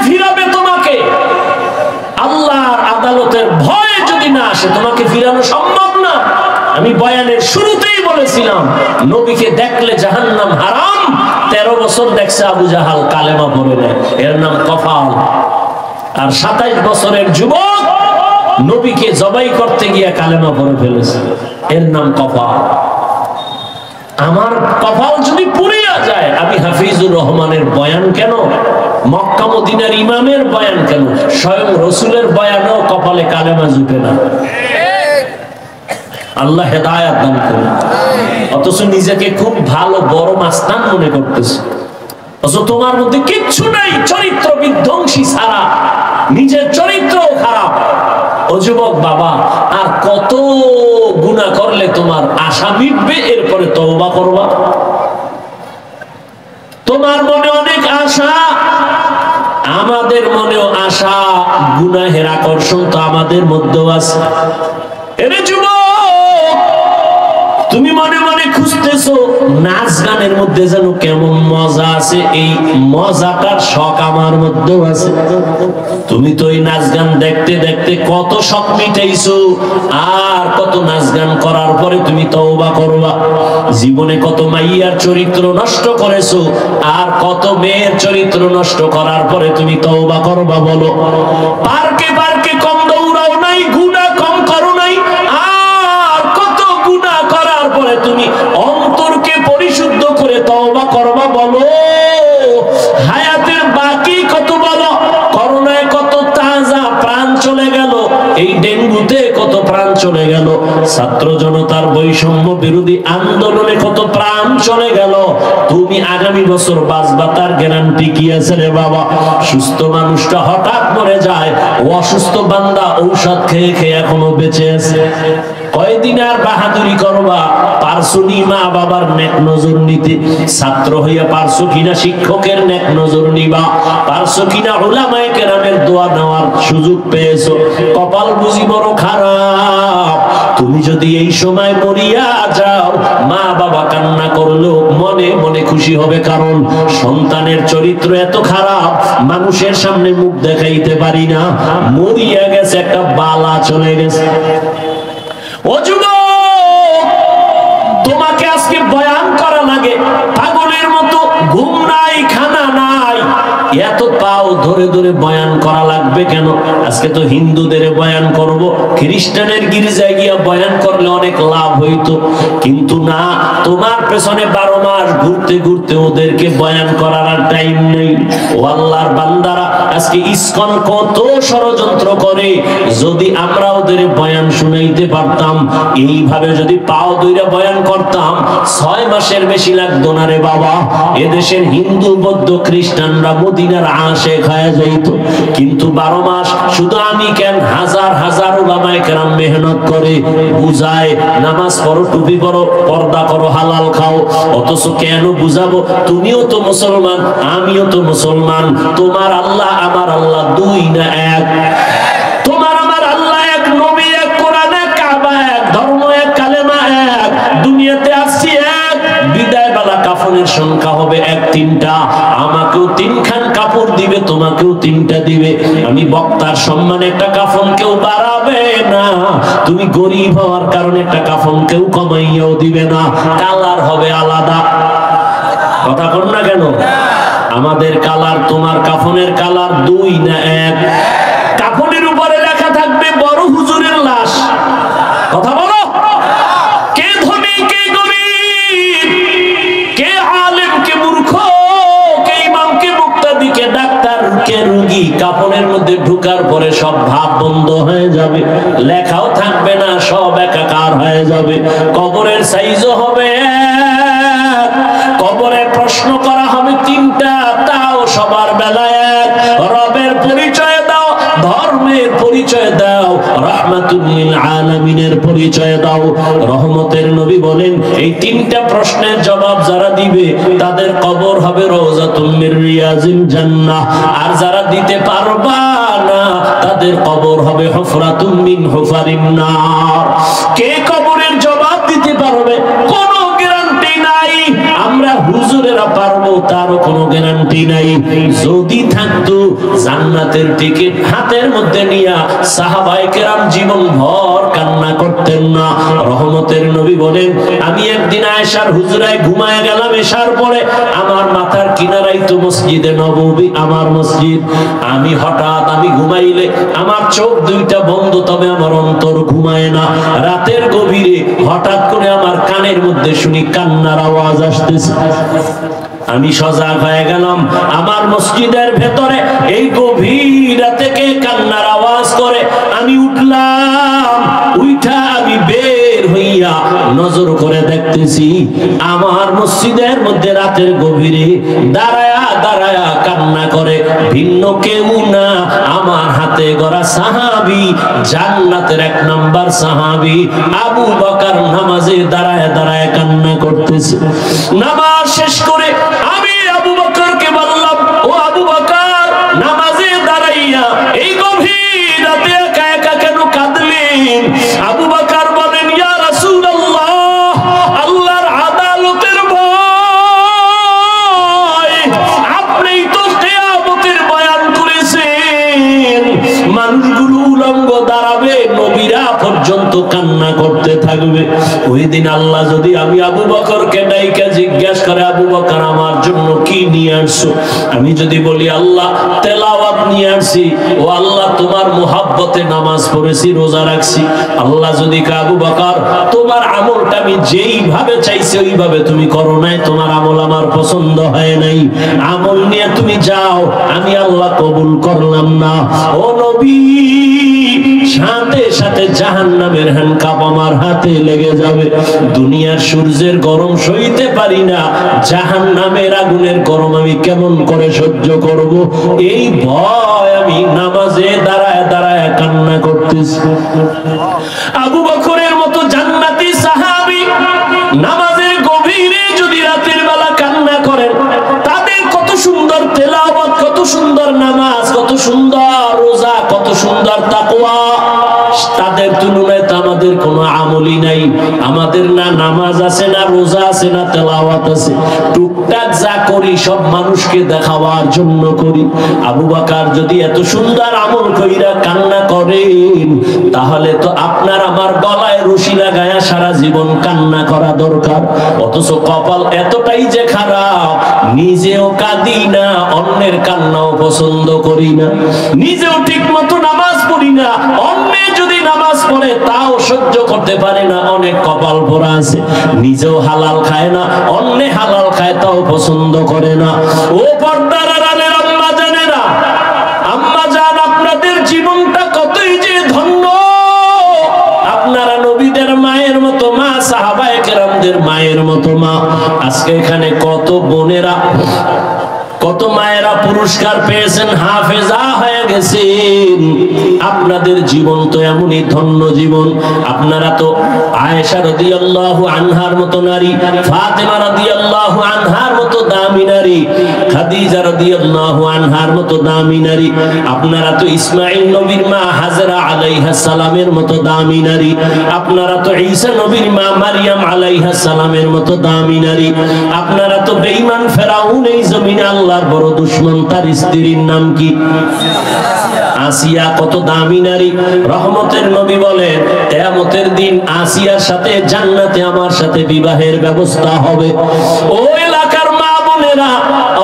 ফিরাবে তোমাকে? আল্লাহর আদালতের ভয় যদি না আসে তোমাকে ফিরানো সম্ভব না। আমি বয়ানের শুরুতেই বলেছিলাম নবীকে দেখলে জাহান্নাম হারাম। 13 বছর দেখছে আবু জাহাল, কালেমা পড়ে নেয়, এর নাম কফাল। আর 27 বছরের যুবক নবীকে জবাই করতে গিয়ে কালেমা পড়ে ফেলেছে, এর নাম কফাল। আমার কপাল যদি পুড়িয়া যায়, আমি হাফিজুর রহমানের বয়ান কেন, মক্কা মদিনার ইমামের বয়ান কেন, স্বয়ং রসুলের বয়ানেও কপালে কালেমা জুটে না। আল্লাহ হেদায়েত দান করুন। অথচ নিজেকে খুব ভালো বড় মাস্তান মনে করতেছে, অথচ তোমার মধ্যে কিচ্ছু নাই, চরিত্র বিধ্বংসী ছাড়া। নিজের চরিত্রও খারাপ। ও যুবক বাবা, আর কত গুনাহ করলে তোমার আশা মিটবে? এরপরে তওবা করবা। তোমার মনে অনেক আশা, আমাদের মনেও আশা, গুনাহের আকর্ষণ তো আমাদের মধ্যেও আছে। এরে যুবক, তুমি মনে মনে খুঁজতেছো নাচ গানের মধ্যে যেন কেমন মজা আছে, এই মজাটার শখ আমার মধ্যেও আছে। তুমি তো এই নাচ গান দেখতে দেখতে কত শখ মিটাইছো, আর কত নাচ গান করার পরে তুমি তওবা করবা। জীবনে কত মাইয়ার চরিত্র নষ্ট করেছো, আর কত মেয়ের চরিত্র নষ্ট করার পরে তুমি তওবা করবা। বলো, পার্কে পার্কে কম দৌড়াও নাই, গুনাহ কম করো নাই, আর কত গুনাহ করার পরে তুমি অন্তরকে পরিশুদ্ধ করে তওবা করবা। বলো, হায়াতের বাকি কত, বলো, করোনায় কত তাজা প্রাণ চলে গেল, এই ডেঙ্গুতে কত প্রাণ চলে গেল, ছাত্র জনতার বৈষম্য বিরোধী আন্দোলনে কত প্রাণ চলে গেল। তুমি আগামী বছর বাঁচবা, তার গ্যারান্টি কি আছে রে বাবা? সুস্থ মানুষটা হঠাৎ মরে যায়, অসুস্থ বান্দা ঔষধ খেয়ে খেয়ে এখনো বেঁচে আছে। কয়দিন আর বাহাদুরি করবা? পারছো নি মা বাবার নেক নজর নিতে? ছাত্র হইয়া পারছো কিনা শিক্ষকের নেক নজর নিবা? পারছো কিনা উলামায়ে কেরামের দোয়া নেওয়ার সুযোগ পেয়েছো? কপাল বুঝি বড় খারাপ। তুমি যদি এই সময় মরিয়া যাও, মা বাবা কান্না করলেও মনে মনে খুশি হবে, কারণ সন্তানের চরিত্র এত খারাপ, মানুষের সামনে মুখ দেখাইতে পারি না, মরিয়া গেছে, একটা বালা চলে গেছে। ও যুবক, তোমাকে আজকে বয়ান করা লাগে পাগলের মতো, ঘুম নাই, খানা নাই, এত পাও ধরে ধরে বয়ান করা লাগবে কেন? আজকে তো হিন্দুদের বয়ান করব, খ্রিস্টানের গির্জায় গিয়া বয়ান করলে অনেক লাভ হইতো, কিন্তু না, তোমার পেছনে 12 মাস ঘুরতে ঘুরতে ওদেরকে বয়ান করার আর টাইম নেই। ও আল্লাহর বান্দারা, আজকে ইসকন কত ষড়যন্ত্র করে, যদি আমরা ওদের বয়ান শুনাইতে পারতাম, এইভাবে যদি পাও ধইরা বয়ান করতাম, 6 মাসের বেশি লাগতো না রে বাবা। এদেশের হিন্দু বৌদ্ধ খ্রিস্টানরা মদিনার আশেক হয়ে যাইত, কিন্তু 12 মাস শুধু আমি কেন, হাজার হাজার উলামায়ে কেরাম মেহনত করে বুঝায়, নামাজ পড়ো, টুপি পরো, পর্দা করো, হালাল খাও। অথচ কেন বুঝাবো? তুমিও তো মুসলমান, আমিও তো মুসলমান, তোমার আল্লাহ আমার আল্লাহ দুই না এক? তোমার আমার আল্লাহ এক, নবী এক, কোরআন এক, কাবা এক, ধর্ম এক, কালেমা এক, দুনিয়াতে আসছি এক, বিদায় বেলা কাফনের সংখ্যা হবে 1-3টা। আমাকেও 3 খান কাপড় দিবে, তোমাকেও 3টা দিবে। আমি বক্তার সম্মানে একটা কাফন কেউ বাড়াবে না, তুমি গরিব হওয়ার কারণে একটা কাফন কেউ কমাইয়াও দিবে না, কালার হবে আলাদা। কথা কর না কেন? আমাদের কালার তোমার কাফনের কালার 2 না 1? কাফনের উপরে লেখা থাকবে বড় হুজুরের লাশ। কথা বলো, কে ধনী কে গরিব, কে আলেম কে মূর্খ, কে ইমাম কে মুক্তাদি, কে ডাক্তার কে রোগী, কাফনের মধ্যে ঢুকার পরে সব ভাব বন্ধ হয়ে যাবে, লেখাও থাকবে না, সব একাকার হয়ে যাবে। কবরের সাইজও হবে এক, কবরে প্রশ্ন করা হবে 3টা, তাও সবার বেলায় এক। রবের পরিচয় দাও, ধর্মের পরিচয় দাও, রাহমাতুল লিল আলামিনের পরিচয় দাও। রহমতের নবী বলেন, এই 3টা প্রশ্নের জবাব যারা দিবে তাদের কবর হবে রওজাতুম মির রিয়াজিল জান্নাহ, আর যারা দিতে পারবা না তাদের কবর হবে হুফরাতুম মিন হুফারিন নার। কে কবরের জবাব দিতে পারবে? কোনো গ্যারান্টি নাই, আমরা হুজুরেরা পারবো তারও কোনো গ্যারান্টি নাই। যদি থাকতো জান্নাতের টিকিট হাতের মধ্যে নিয়া সাহাবায়ে কেরাম জীবন ভর কান্না করতেন না। রহমতের নবী বলেন, আমি একদিন আয়েশার হুজরায় ঘুমায় গেলাম এশার পরে, আমার মাথার কিনারাই তো মসজিদে নববী, আমার মসজিদ। আমি হঠাৎ আমি ঘুমাইলে আমার চোখ দুইটা বন্ধ, তবে আমার অন্তর ঘুমায় না। রাতের গভীরে হঠাৎ করে আমার কানের মধ্যে শুনি কান্নার আওয়াজ আসতেছে। আমি সজাগ হয়ে গেলাম, আমার মসজিদের ভেতরে এই গভীর রাতে কে কান্নার আওয়াজ করে। আমি উঠলাম, উঠা আমি বের হইয়া নজর করে দেখতেছি আমার মসজিদের মধ্যে রাতের গভীরে দাঁড়ায়া দাঁড়ায়া কান্না করে ভিন্ন কেউ না, আমার হাতে গড়া সাহাবী, জান্নাতের 1 নাম্বার সাহাবী আবু বকর নামাজে দাঁড়ায়া দাঁড়ায়া কান্না করতেছে। নামাজ শেষ করে আমি আবু বকরকে বললাম, ও আবু বকর, নামাজে দাঁড়াইয়া এই গভীর রাতে একা একা কেন কাঁদলেন? আবু বকর বলেন, ইয়া রাসূলুল্লাহ, আল্লাহর আদালতের ভয়। আপনিই তো কিয়ামতের বয়ান করেছেন, মানুষগুলো উলঙ্গ দাঁড়াবে, নবীরা পর্যন্ত কান্না করতে থাকবে। ওই দিন আল্লাহ যদি আমি আবু বকরকে ডাইকা জিজ্ঞাসা করে, আবু বকর আমার জন্য কি নিয়ে আসছো? আমি যদি বলি আল্লাহ তেলাওয়াত নিয়ে আসছি, ও আল্লাহ তোমার মুহাব্বতে নামাজ পড়েছি, রোজা রাখছি। আল্লাহ যদি কে আবু বকর তোমার আমলটা আমি যেইভাবে চাইছি ওইভাবে তুমি করো নাই, তোমার আমল আমার পছন্দ হয় নাই, আমল নিয়ে তুমি যাও, আমি আল্লাহ কবুল করলাম না। ও নবী, সাথে সাথে জাহান্নামের হ্যান্ডকাপ আমার হাতে লেগে যাবে। দুনিয়ার সূর্যের গরম সইতে পারি না, জাহান্নামের আগুনের গরম আমি কেমন করে সহ্য করব? এই ভয় আমি নামাজে দাঁড়ায় দাঁড়ায় কান্না করতেছি। আবু বকরের মতো জান্নাতি সাহাবী নামাজের গভীরে যদি রাতের বেলা কান্না করেন, তাদের কত সুন্দর তেলাওয়াত, কত সুন্দর নামাজ, কত সুন্দর রোজা, কত সুন্দর তাকওয়া, তাদের তুলনায় তো আমাদের কোনো আমলই নাই। আমাদের না নামাজ আছে, না রোজা আছে, না তেলাওয়াত আছে। টুকটাক যা করি সব মানুষকে দেখাবার জন্য করি। আবু বকর যদি এত সুন্দর আমল কইরা কান্না করেন, তাহলে তো আপনার আমার গলায় রশি লাগায়া সারা জীবন কান্না করা দরকার। অথচ কপাল এতটাই যে খারাপ, নিজেও কাঁদি না, অন্যের কান্নাও পছন্দ করি না। নিজেও ঠিক মতো নামাজ পড়ি না, অন্যে যদি নামাজ পড়ে তাও সহ্য করতে পারে না, অনেক কপাল পোড়া আছে। নিজেও হালাল খায় না, অন্যে হালাল খায় তাও পছন্দ করে না। ও পর্দার আড়ালের আম্মা জানেরা, আম্মা জান, আপনাদের জীবনটা কতই যে ধন্য। আপনারা নবীদের মায়ের মতো মা, সাহাবায়ে কেরামদের মায়ের মতো মা। আজকে এখানে কত বোনেরা, কত মায়েরা পুরস্কার পেয়েছেন, হাফেজা হয়ে গেছেন। আপনাদের জীবন তো এমনই ধন্য জীবন। আপনারা তো আয়েশা রাদিয়াল্লাহু আনহার মতো নারী, ফাতেমা রাদিয়াল্লাহু আনহার মতো দামি নারী, খাদিজা রাদিয়াল্লাহু আনহার মতো দামি নারী। আপনারা তো ইসমাঈল নবীর মা হাজরা আলাইহিস সালামের মতো দামি নারী। আপনারা তো ঈসা নবীর মা মারইয়াম আলাইহিস সালামের মতো দামি নারী। আপনারা তো বেঈমান ফেরাউন, এই জমিনে আল্লাহর বড় দুশমন, তার স্ত্রীর নাম কি? আসিয়া, কত দামি নারী। রহমতের নবী বলেন, কিয়ামতের দিন আসিয়ার সাথে জান্নাতে আমার সাথে বিবাহের ব্যবস্থা হবে। ও এলাকার মা বোনেরা,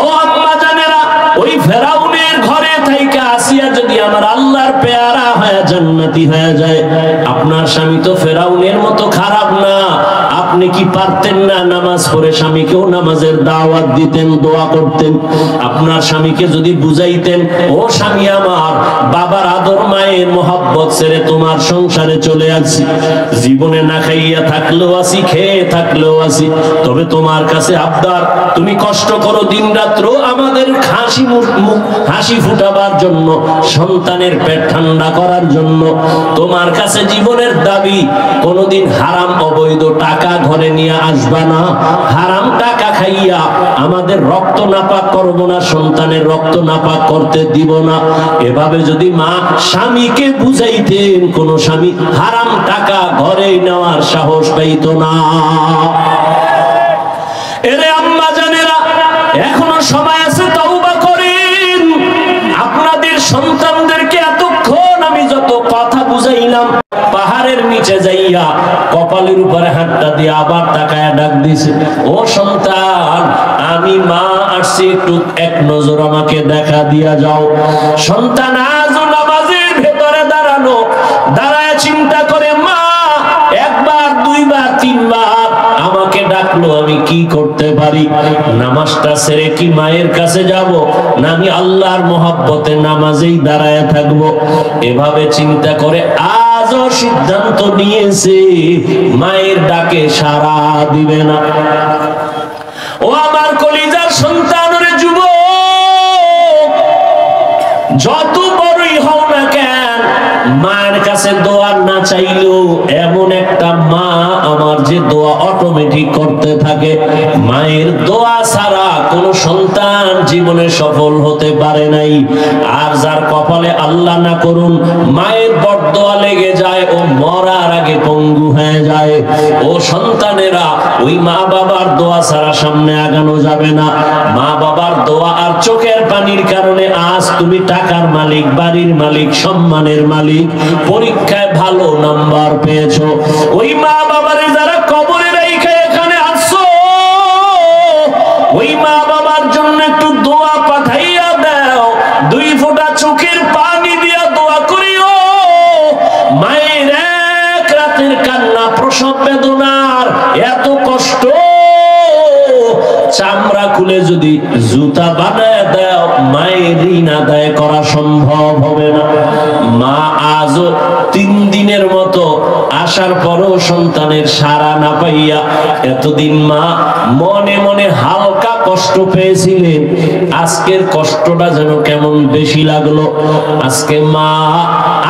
ও আম্মা জানেরা, ওই ফেরাউনের ঘরে থাইকা আসিয়া যদি আমার আল্লাহর পেয়ারা হয়ে জান্নাতি হয়ে যায়, আপনার স্বামী তো ফেরাউনের মতো খারাপ না। আপনি কি পারতেন না নামাজ পড়ে স্বামীকেও নামাজের দাওয়াত দিতেন, দোয়া করতেন? আপনার স্বামীকে যদি বুঝাইতেন, ও স্বামী আমার, বাবার আদর মায়ের মোহাব্বত ছেড়ে তোমার সংসারে চলে আসছি, জীবনে না খাইয়া থাকলেও আসি, খেয়ে থাকলেও আসি, তবে তোমার কাছে আবদার, তুমি কষ্ট করো দিন রাত্র আমাদের হাসি ফুটাবার জন্য, সন্তানের পেট ঠান্ডা করার জন্য। তোমার কাছে জীবনের দাবি, কোনোদিন হারাম অবৈধ টাকা ঘরে নিয়ে আসবা না, হারাম টাকা খাইয়া আমাদের রক্ত নাপাক করব না, সন্তানের রক্ত নাপাক করতে দিব না। এভাবে যদি মা স্বামীকে বুঝাইতেন, কোন স্বামী হারাম টাকা ঘরে নেওয়ার সাহস পাইত না। এরে আম্মা জানেরা, এখনো সময় আছে, তওবা করেন। আপনাদের সন্তানদেরকে এতক্ষণ আমি যত কথা বুঝাইলাম, পাহাড়ের নিচে যাইয়া কপালের উপরে হাতটা দিয়ে আবার তাকায়া ডাক দিছে, ও সন্তান, আমি মা আসছি, একটু এক নজর আমাকে দেখা দিয়া যাও। সন্তান আজও নামাজের ভেতরে দাঁড়ানো, দাঁড়ায় চিন্তা করে, মা একবার দুইবার তিনবার আমাকে ডাকলো, আমি কি করতে পারি? নামাজটা ছেড়ে কি মায়ের কাছে যাব, না আমি আল্লাহর মহব্বতে নামাজেই দাঁড়ায় থাকবো? এভাবে চিন্তা করে আজও সিদ্ধান্ত নিয়েছে মায়ের ডাকে সাড়া দিবে না। ও আমার কলিজার সন্তান, রে যুবক, যত বড়ই হও না কেন, মায়ের কাছে দোয়া না চাইলেও এমন একটা মা আমার যে দোয়া অটোমেটিক করতে থাকে। মায়ের দোয়া ছাড়া কোন সন্তান জীবনে সফল হতে পারে নাই। আর যার কপালে আল্লাহ না করুন মায়ের বরদোয়া লেগে যায়, ও মরার আগে পঙ্গু হয়ে যায়। ও সন্তানেরা, ওই মা বাবার দোয়া ছাড়া সামনে আগানো যাবে না। মা বাবার দোয়া আর চোখের পানির কারণে আজ তুমি টাকার মালিক, বাড়ির মালিক, সম্মানের মালিক, পরীক্ষায় ভালো নাম্বার পেয়েছো। ওই মা বাবারে যারা কবরে রেখে এখানে আসছো, ওই মা বাবার জন্য একটু দোয়া পাঠাইয়া দাও, দুই ফোঁটা চোখের পানি দিয়া দোয়া করিও। মায়ের এক রাতের কান্না, প্রসব বেদনার এত কষ্ট, চামড়া খুলে যদি জুতা বানায় দাও, মায়ের ঋণ আদায় করা সম্ভব হবে না। মা আজও 3 দিনের মতো আসার পরও সন্তানের সাড়া না পাইয়া, এতদিন মা মনে মনে হালকা কষ্ট পেয়েছিলেন, আজকের কষ্টটা যেন কেমন বেশি লাগলো। আজকে মা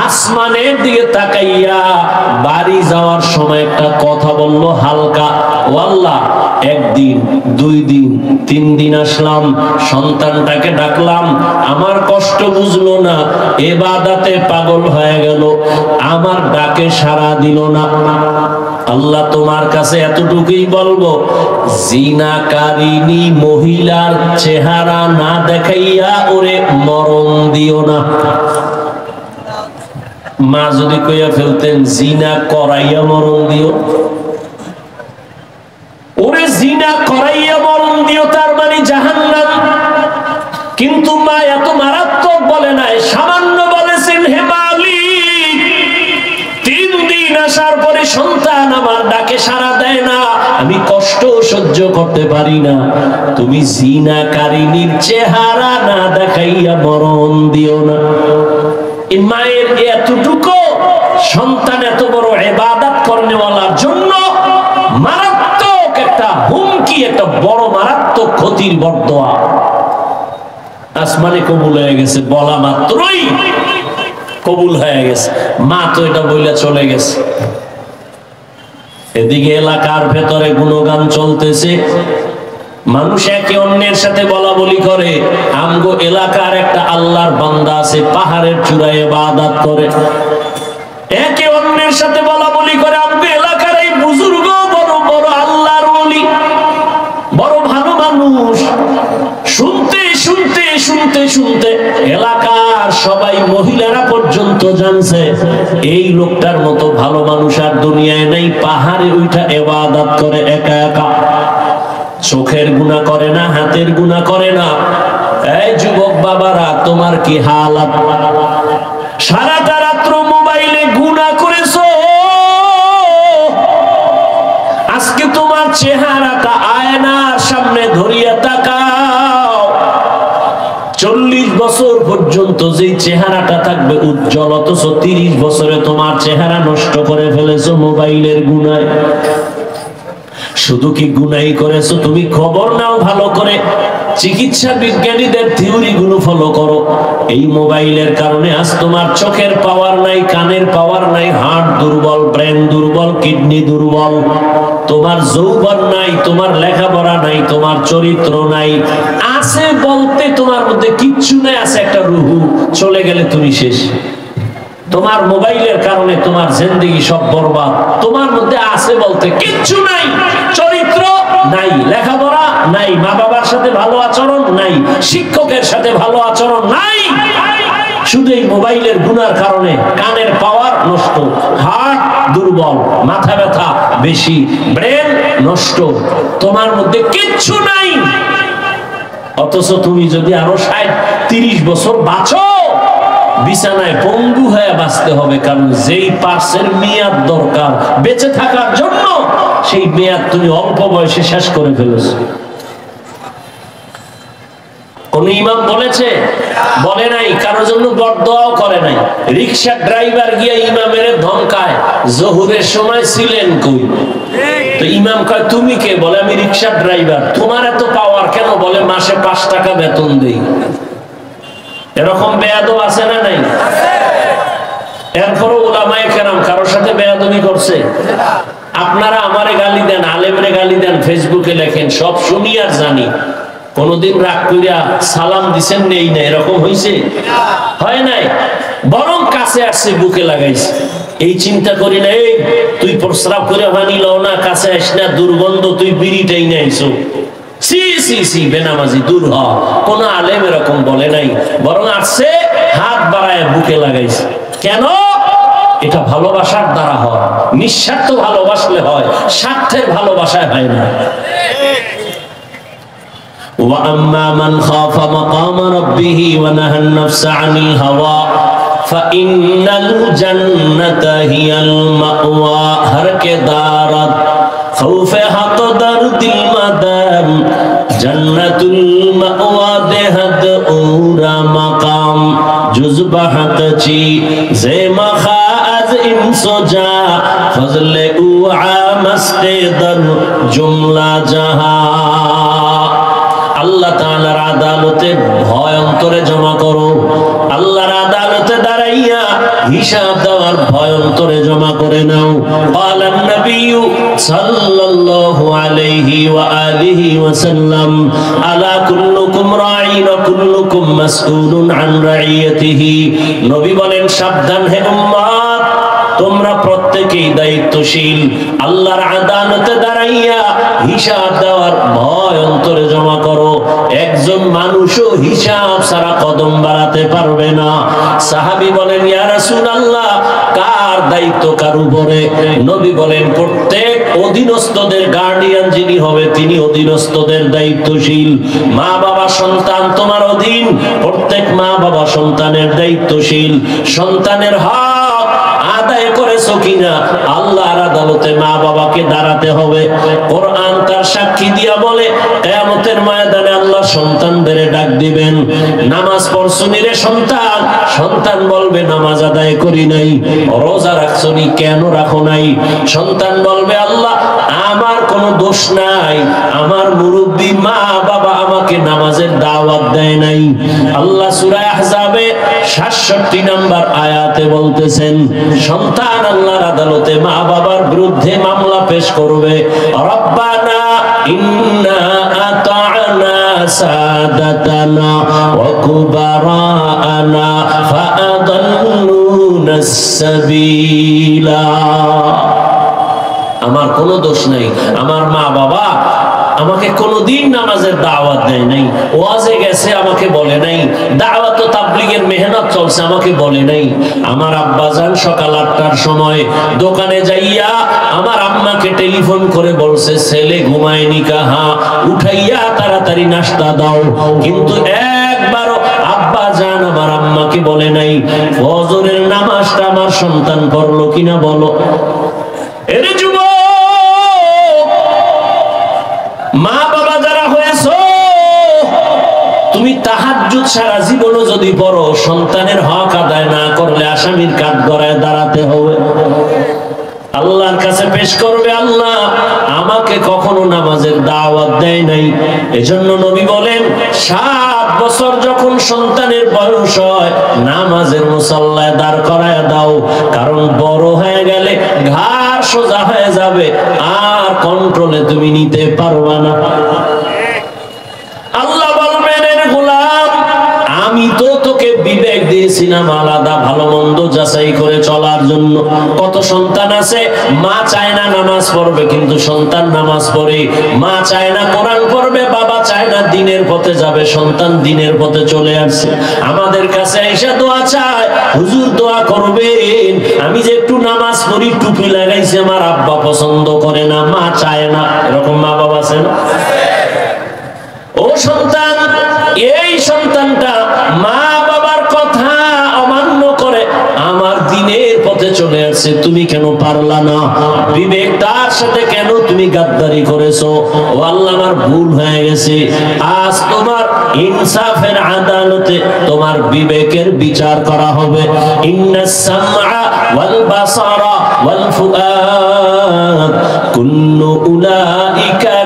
আসমানের দিকে তাকাইয়া বাড়ি যাওয়ার সময় একটা কথা বলল হালকা, ও আল্লাহ, 1 দিন 2 দিন 3 দিন আসলাম, সন্তানটাকে ডাকলাম, আমার কষ্ট বুঝলো না, ইবাদতে পাগল হয়ে গেল, আমার ডাকে সাড়া দিল না। আল্লাহ তোমার কাছে এতটুকুই বলবো, জিনাকারিনী মহিলার চেহারা না দেখাইয়া ওরে মরণ দিও না। মা যদি কইয়া ফেলতেন জিনা করাইয়া মরণ দিও, ওরে জিনা করাইয়া মরণ দিও, তার মানে জাহান্নাম। কিন্তু মা এত মারাত্মক বলে নাই, সামান্য বলেছেন, হে মালিক, 3 দিন আসার পরে সন্তান আমার ডাকে সাড়া দেয় না, আমি কষ্ট সহ্য করতে পারি না, তুমি জিনাকারিনীর চেহারা না দেখাইয়া মরণ দিও না। এই মায়ের এতটুকু সন্তান এত বড় ইবাদত করনেওয়ালার জন্য মারাত্মক একটা হুমকি, একটা বড় মারাত্মক ক্ষতির বরদোয়া আসমানে কবুল হয়ে গেছে, বলা মাত্রই কবুল হয়ে গেছে। মা তো এটা বইলা চলে গেছে। এদিকে এলাকার ভেতরে গুণগান চলতেছে, মানুষ একে অন্যের সাথে বলা বলি করে, আমগো এলাকার একটা আল্লাহর বান্দা আছে, পাহাড়ের চূড়ায় ইবাদত করে। একে অন্যের সাথে বলা বলি করে, আমগো এলাকার এই বুজুর্গ বড় বড় আল্লাহর ওলি, বড় ভালো মানুষ। শুনতে শুনতে শুনতে শুনতে এলাকার সবাই, মহিলারা পর্যন্ত জানছে এই লোকটার মতো ভালো মানুষ আর দুনিয়ায় নাই। পাহাড়ে উঠা ইবাদত করে একা একা, চোখের গুনাহ করে না, হাতের গুনাহ করে না। এই যুবক বাবারা, তোমার কি হালাত? সারাটা রাত্র মোবাইলে গুনাহ করেছো, আজকে তোমার চেহারাটা আয়নার সামনে ধরিয়া তাকাও। 40 বছর পর্যন্ত যে চেহারাটা থাকবে উজ্জ্বল, অথচ 30 বছরে তোমার চেহারা নষ্ট করে ফেলেছো মোবাইলের গুনায়। শুধু কি গুনাই করেছো, তুমি খবর নাও ভালো করে, চিকিৎসা বিজ্ঞানীদের থিওরি গুলো ফলো করো। এই মোবাইলের কারণে আজ তোমার চোখের পাওয়ার নাই, কানের পাওয়ার নাই, হার্ট দুর্বল, ব্রেন দুর্বল, কিডনি দুর্বল, তোমার যৌবন নাই, তোমার লেখাপড়া নাই, তোমার চরিত্র নাই। আছে বলতে তোমার মধ্যে কিচ্ছু নাই, আছে একটা রুহু, চলে গেলে তুমি শেষ। তোমার মোবাইলের কারণে তোমার জিন্দেগি সব বরবাদ। তোমার মধ্যে আছে বলতে কিচ্ছু নাই, চরিত্র নাই, লেখাপড়া নাই, মা বাবার সাথে ভালো আচরণ নাই, শিক্ষকের সাথে ভালো আচরণ নাই। শুধু এই মোবাইলের গুনার কারণে কানের পাওয়ার নষ্ট, হার্ট দুর্বল, মাথা ব্যথা বেশি, ব্রেন নষ্ট, তোমার মধ্যে কিচ্ছু নাই। অথচ তুমি যদি আরো 60-30 বছর বাঁচো, বিছানায় পঙ্গু হয়ে বাঁচতে হবে, কারণ যেই পার্সের মেয়াদ দরকার বেঁচে থাকার জন্য, সেই মেয়াদ তুমি অল্প বয়সে শেষ করে ফেলেছো। কোন ইমাম বলেছে? বলে নাই, কারোর জন্য বদদোয়াও করে নাই। রিকশা ড্রাইভার গিয়ে ইমামের ধমকায়, জোহরের সময় ছিলেন কই? তো ইমাম কয় তুমি কে? বলে আমি রিকশা ড্রাইভার। তোমার এত পাওয়ার কেন? বলে মাসে 5 টাকা বেতন দেই। এরকম বেয়াদব আছে না নাই? এরপরও উলামায়ে কেরাম কারোর সাথে বেয়াদবি করছে? আপনারা আমারে গালি দেন, আলেমরে গালি দেন, ফেসবুকে লেখেন, সব শুনি আর জানি। কোনদিন রাগ করিয়া সালাম দিছেন নেই না, এরকম হইছে? হয় নাই। বরং কাছে আসছে, বুকে লাগাইছে। এই চিন্তা করি না, এই তুই প্রস্রাব করে পানি লও না, কাছে আস না, দুর্গন্ধ, তুই বিড়িটাই নাইছো, সি সি সি বেনামাজি, দূর হ। কোন আলেম এরকম বলে নাই, বরং আসছে হাত বাড়ায় বুকে লাগাইছে। কেন? এটা ভালোবাসার দ্বারা হয়, নিঃস্বার্থ ভালোবাসলে হয়, স্বার্থের ভালোবাসায় হয় না। وَأَمَّا مَنْ خَافَ مَقَامَ رَبِّهِ وَنَهَى النَّفْسَ عَنِ الْهَوَى فَإِنَّ الْجَنَّةَ هِيَ الْمَأْوَى ہر کے دارت خوف حق در دل مدام جنت المأوى دہد اورا مقام جز بحق چی زیما خواز انسو جا فضل اوعا مست در جملہ جہاں আল্লাহ তাআলার আদালতে ভয় অন্তরে জমা করো। আল্লাহর আদালতে দাঁড়াইয়া হিসাব দেওয়ার ভয় অন্তরে জমা করে নাও। ক্বালান নবিয়্যু সাল্লাল্লাহু আলাইহি ওয়া আলিহি ওয়াসাল্লাম আলা কুল্লুকুম রাঈন ওয়া কুল্লুকুম মাসউলুন আন রাইয়াতিহি। নবী বলেন, সাবধান হে উম্মত, তোমরা প্রত্যেকেই দায়িত্বশীল। আল্লাহর আদালতে দাঁড়াইয়া হিসাব দেওয়ার ভয় অন্তরে জমা করো। একজন মানুষও হিসাব ছাড়া কদম বাড়াতে পারবে না। সাহাবী বলেন, ইয়া রাসূলুল্লাহ, কার দায়িত্ব কার উপরে? নবী বলেন, প্রত্যেক অধীনস্থদের গার্ডিয়ান যিনি হবে তিনি অধীনস্থদের দায়িত্বশীল। মা বাবা সন্তান তোমার অধীন, প্রত্যেক মা বাবা সন্তানের দায়িত্বশীল। সন্তানের হক আদায় করেছো কিনা আল্লাহর আদালতে মা বাবাকে দাঁড়াতে হবে। কোরআন তার সাক্ষী দিয়া বলে, কিয়ামতের ময়দানে আল্লাহ সন্তানদের ডাক দিবেন, নামাজ পড়ছনি রে সন্তান? সন্তান বলবে, নামাজ আদায় করি নাই। রোজা রাখছনি? কেন রাখো নাই? সন্তান বলবে, আল্লাহ আমার কোনো দোষ নাই, আমার মুরব্বি মা বাবা আমাকে নামাজের দাওয়াত দেয় নাই। আল্লাহ সূরা আহজাবে 67 নম্বর আয়াতে বলতেছেন, সন্তান আল্লাহর আদালতে মা বাবার বিরুদ্ধে মামলা পেশ করবে। রব্বানা ইন্না আতা'না সাদাতানা ওয়া কুবারানা ফাআদাল্লুনা সাবিলা। আমার কোনো দোষ নাই, আমার মা বাবা আমাকে কোনোদিন নামাজের দাওয়াত দেয় নাই, ওয়াজে গেছে আমাকে বলে নাই, দাওয়াত ও তাবলীগের মেহনত চলছে আমাকে বলে নাই। আমার আব্বাজান সকাল 8টার সময় দোকানে যাইয়া আমার আম্মাকে টেলিফোন করে বলছে, ছেলে ঘুমায়নি কাহা, উঠাইয়া তাড়াতাড়ি নাস্তা দাও। কিন্তু একবারও আব্বাজান আমার আম্মাকে বলে নাই, ফজরের নামাজটা আমার সন্তান পড়লো কিনা বলো। এর যুবক, মা বাবা যারা হয়েছো, তুমি তাহাজ্জুদ সারা জীবনও যদি পড়ো, সন্তানের হক আদায় না করলে আসামির কাঠগড়ায় দাঁড়াতে হবে, আল্লাহর কাছে পেশ করবে, আল্লাহ আমাকে কখনো নামাজের দাওয়াত দেয় নাই। এজন্য নবী বলেন, 7 বছর যখন সন্তানের বয়স হয় নামাজের মুসাল্লায় দাঁড় করায় দাও, কারণ বড় হয়ে গেলে ঘাড় সোজা হয়ে যাবে, আর কন্ট্রোলে তুমি নিতে পারবা না। আল্লাহ বলবেন, এর গোলাম আমি তো তোকে বিবেক দিয়ে দিয়েছিলাম আলাদা, ভালো মন্দ যাচাই করে চলার জন্য। কত সন্তান আছে মা চায় না নামাজ পড়বে কিন্তু সন্তান নামাজ পড়ে, মা চায় না কোরআন পড়বে, বাবা চায় না দিনের পথে যাবে, সন্তান দিনের পথে চলে আসছে। আমাদের কাছে এসে দোয়া চায়, হুজুর দোয়া করবেন, আমি যে একটু নামাজ পড়ি, টুপি লাগাইছি, আমার আব্বা পছন্দ করে না, মা চায় না। এরকম মা বাবা আছে না? ও সন্তান, এই সন্তানটা মা বাবার কথা অমান্য করে আমার দিনের পথে চলে আসছে, তুমি কেন পারলা না? বিবেক তার সাথে কেন তুমি গাদ্দারি করেছো? ও আল্লাহ, আমার ভুল হয়ে গেছে। আজ তোমার ইনসাফের আদালতে তোমার বিবেকের বিচার করা হবে। ইন্নাস সামআ ওয়াল বাসারা ওয়াল ফুআদ কুল্লু উলাইকা